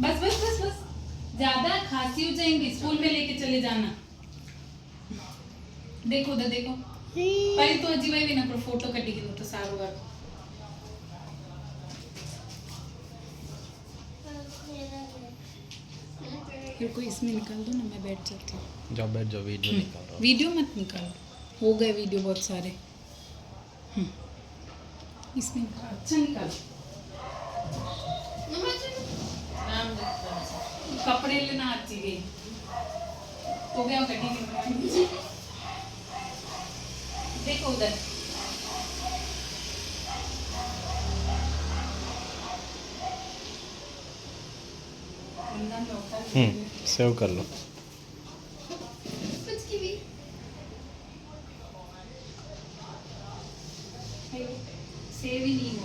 बस बस बस बस, ज्यादा खांसी हो जाएंगी, स्कूल में लेके चले जाना। देखो उधर देखो, पहले तो अजीब भी ना फोटो कटी तो सारू बार। फिर कोई इसमें निकाल दो ना, मैं बैठ जाती हूँ। जाओ बैठ जाओ, वीडियो निकाल रहा हूँ। वीडियो मत निकालो, हो गए वीडियो बहुत सारे। इसमें अच्छा निकालो। कपड़े लेना अच्छी गई हो गया कटी। देखो उधर, सेव कर लो। सेव ही नहीं